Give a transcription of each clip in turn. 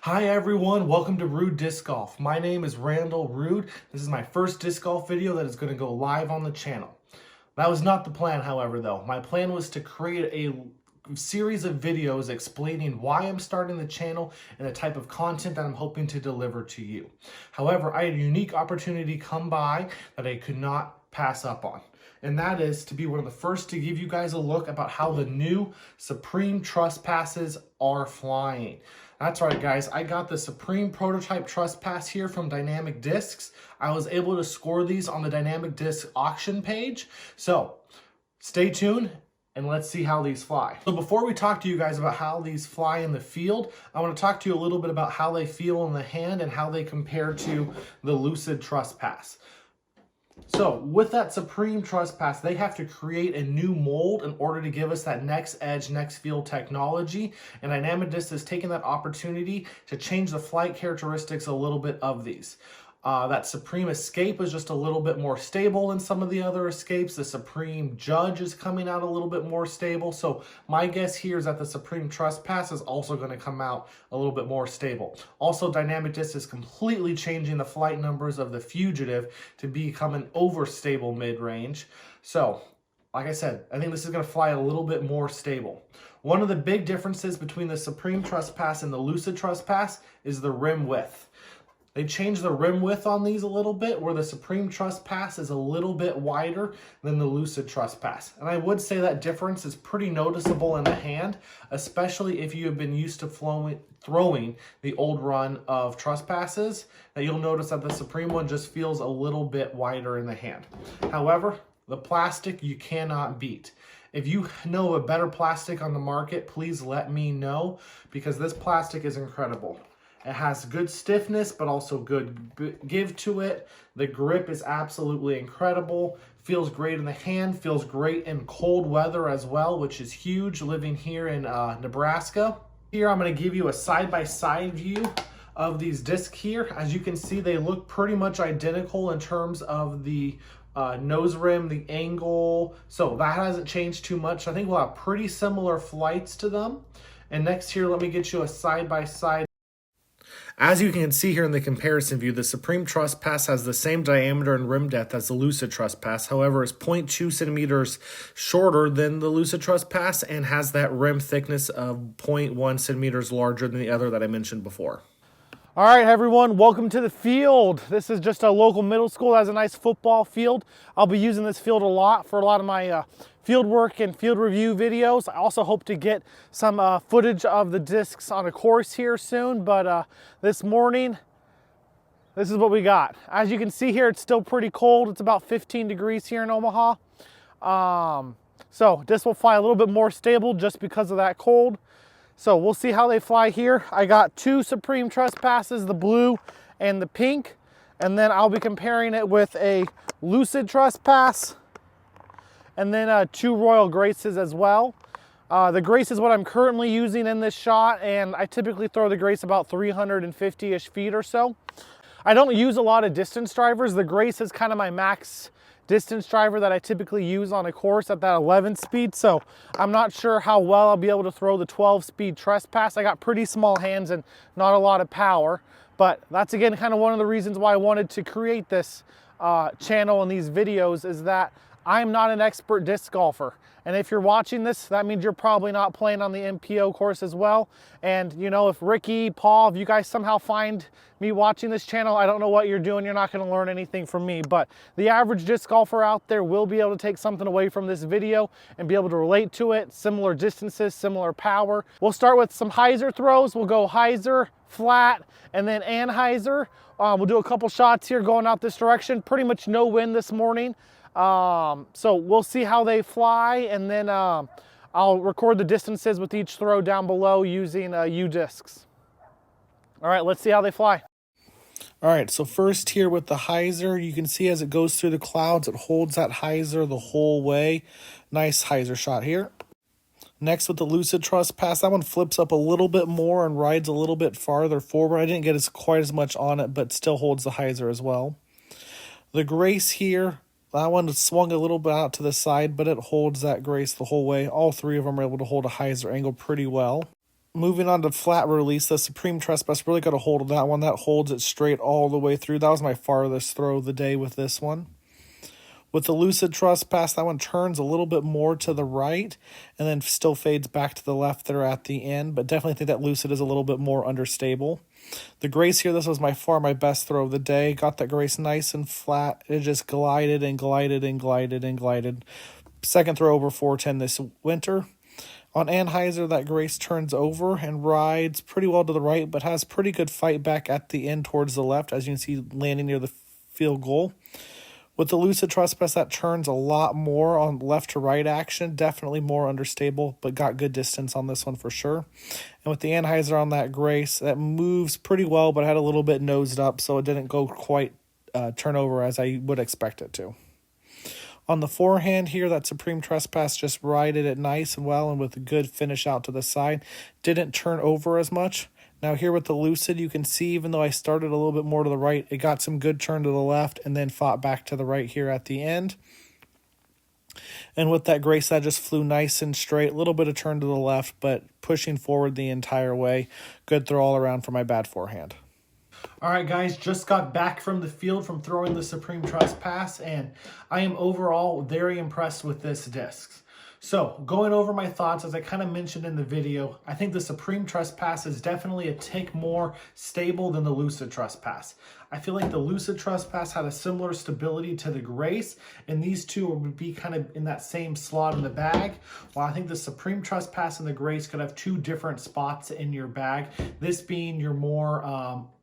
Hi everyone, welcome to Rude Disc Golf. My name is Randall Rude. This is my first disc golf video that is going to go live on the channel. That was not the plan, however, though. My plan was to create a series of videos explaining why I'm starting the channel and the type of content that I'm hoping to deliver to you. However, I had a unique opportunity come by that I could not pass up on. And that is to be one of the first to give you guys a look about how the new Supreme Trespasses are flying. That's right, guys. I got the Supreme Prototype Trespass here from Dynamic Discs. I was able to score these on the Dynamic Disc auction page. So stay tuned and let's see how these fly. So before we talk to you guys about how these fly in the field, I want to talk to you a little bit about how they feel in the hand and how they compare to the Lucid Trespass. So with that Supreme Trespass, they have to create a new mold in order to give us that next edge, next feel technology. And Dynamic Disc has taken that opportunity to change the flight characteristics a little bit of these. That Supreme Escape is just a little bit more stable than some of the other Escapes. The Supreme Judge is coming out a little bit more stable. So my guess here is that the Supreme Trespass is also going to come out a little bit more stable. Also, Dynamic Disc is completely changing the flight numbers of the Fugitive to become an overstable mid-range. So, like I said, I think this is going to fly a little bit more stable. One of the big differences between the Supreme Trespass and the Lucid Trespass is the rim width. They changed the rim width on these a little bit, where the Supreme Trespass is a little bit wider than the Lucid Trespass. And I would say that difference is pretty noticeable in the hand, especially if you have been used to throwing the old run of Trespasses, that you'll notice that the Supreme one just feels a little bit wider in the hand. However, the plastic you cannot beat. If you know a better plastic on the market, please let me know, because this plastic is incredible. It has good stiffness, but also good give to it. The grip is absolutely incredible. Feels great in the hand, feels great in cold weather as well, which is huge living here in Nebraska. Here I'm going to give you a side-by-side view of these discs here. As you can see, they look pretty much identical in terms of the nose rim, the angle. So that hasn't changed too much. I think we'll have pretty similar flights to them. And next here, let me get you a side-by-side. As you can see here in the comparison view, the Supreme Trespass has the same diameter and rim depth as the Lucid Trespass. However, it's 0.2 centimeters shorter than the Lucid Trespass and has that rim thickness of 0.1 centimeters larger than the other that I mentioned before. All right, everyone, welcome to the field. This is just a local middle school that has a nice football field. I'll be using this field a lot for a lot of my field work and field review videos. I also hope to get some footage of the discs on a course here soon, but this morning, this is what we got. As you can see here, it's still pretty cold. It's about 15 degrees here in Omaha. So this will fly a little bit more stable just because of that cold. So we'll see how they fly here. I got two Supreme Trespasses, the blue and the pink. And then I'll be comparing it with a Lucid Trespass. And then two Royal Graces as well. The Grace is what I'm currently using in this shot. And I typically throw the Grace about 350-ish feet or so. I don't use a lot of distance drivers. The Grace is kind of my max distance driver that I typically use on a course at that 11 speed. So I'm not sure how well I'll be able to throw the 12 speed Trespass. I got pretty small hands and not a lot of power, but that's again kind of one of the reasons why I wanted to create this channel and these videos, is that I'm not an expert disc golfer. And if you're watching this, that means you're probably not playing on the MPO course as well. And you know, if Ricky, Paul, if you guys somehow find me watching this channel, I don't know what you're doing. You're not going to learn anything from me. But the average disc golfer out there will be able to take something away from this video and be able to relate to it. Similar distances, similar power. We'll start with some hyzer throws. We'll go hyzer, flat, and then anhyzer. We'll do a couple shots here going out this direction. Pretty much no wind this morning. So we'll see how they fly, and then I'll record the distances with each throw down below using U-discs. All right, let's see how they fly. All right, so first here with the hyzer, you can see as it goes through the clouds, it holds that hyzer the whole way. Nice hyzer shot here. Next with the Lucid Trespass, that one flips up a little bit more and rides a little bit farther forward. I didn't get quite as much on it, but still holds the hyzer as well. The Grace here, that one swung a little bit out to the side, but it holds that Grace the whole way. All three of them are able to hold a hyzer angle pretty well. Moving on to flat release, the Supreme Trespass really got a hold of that one. That holds it straight all the way through. That was my farthest throw of the day with this one. With the Lucid Trespass, that one turns a little bit more to the right and then still fades back to the left there at the end, but definitely think that Lucid is a little bit more understable. The Grace here, this was by far my best throw of the day. Got that Grace nice and flat. It just glided and glided and glided and glided. Second throw over 410 this winter. On Anheuser, that Grace turns over and rides pretty well to the right, but has pretty good fight back at the end towards the left, as you can see landing near the field goal. With the Lucid Trespass, that turns a lot more on left to right action. Definitely more understable, but got good distance on this one for sure. And with the Anheuser on that Grace, that moves pretty well, but had a little bit nosed up, so it didn't go quite turn over as I would expect it to. On the forehand here, that Supreme Trespass just righted it nice and well and with a good finish out to the side. Didn't turn over as much. Now here with the Lucid, you can see even though I started a little bit more to the right, it got some good turn to the left and then fought back to the right here at the end. And with that Grace, that just flew nice and straight. A little bit of turn to the left, but pushing forward the entire way. Good throw all around for my bad forehand. All right, guys, just got back from the field from throwing the Supreme Trespass, and I am overall very impressed with this disc. So, going over my thoughts, as I kind of mentioned in the video, I think the Supreme Trespass is definitely a tick more stable than the Lucid Trespass. I feel like the Lucid Trespass had a similar stability to the Grace, and these two would be kind of in that same slot in the bag, while I think the Supreme Trespass and the Grace could have two different spots in your bag, this being your more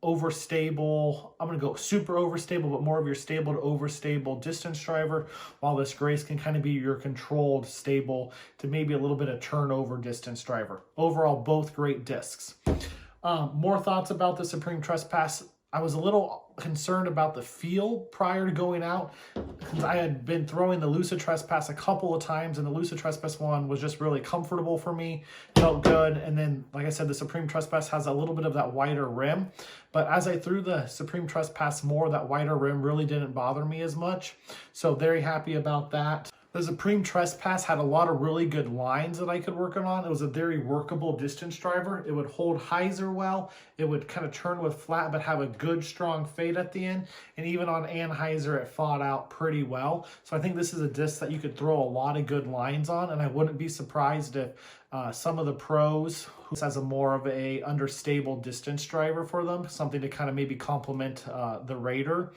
overstable, I'm going to go super overstable, but more of your stable to overstable distance driver, while this Grace can kind of be your controlled stable to maybe a little bit of turnover distance driver. Overall, both great discs. More thoughts about the Supreme Trespass. I was a little concerned about the feel prior to going out because I had been throwing the Lucid Trespass a couple of times, and the Lucid Trespass one was just really comfortable for me, felt good. And then, like I said, the Supreme Trespass has a little bit of that wider rim, but as I threw the Supreme Trespass more, that wider rim really didn't bother me as much. So very happy about that. The Supreme Trespass had a lot of really good lines that I could work on. It was a very workable distance driver. It would hold hyzer well. It would kind of turn with flat, but have a good strong fade at the end. And even on Anheuser, it fought out pretty well. So I think this is a disc that you could throw a lot of good lines on, and I wouldn't be surprised if some of the pros has a more of a understable distance driver for them, something to kind of maybe complement the Raider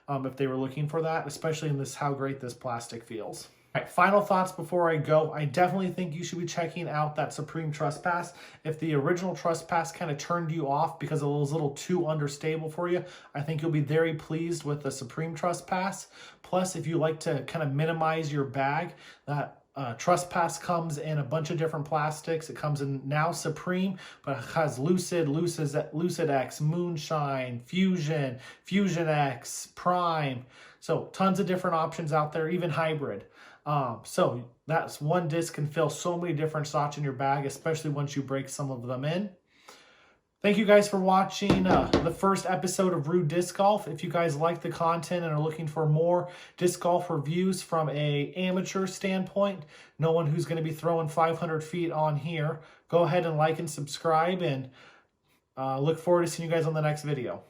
if they were looking for that, especially in this how great this plastic feels. All right, final thoughts before I go. I definitely think you should be checking out that Supreme Trespass. If the original Trespass kind of turned you off because it was a little too understable for you, I think you'll be very pleased with the Supreme Trespass. Plus, if you like to kind of minimize your bag, that Trespass comes in a bunch of different plastics. It comes in now Supreme, but it has Lucid, Lucid X, Moonshine, Fusion, Fusion X, Prime. So tons of different options out there, even hybrid. So that's one disc can fill so many different slots in your bag, especially once you break some of them in. Thank you guys for watching the first episode of Rude Disc Golf. If you guys like the content and are looking for more disc golf reviews from an amateur standpoint, no one who's going to be throwing 500 feet on here, go ahead and like and subscribe, and look forward to seeing you guys on the next video.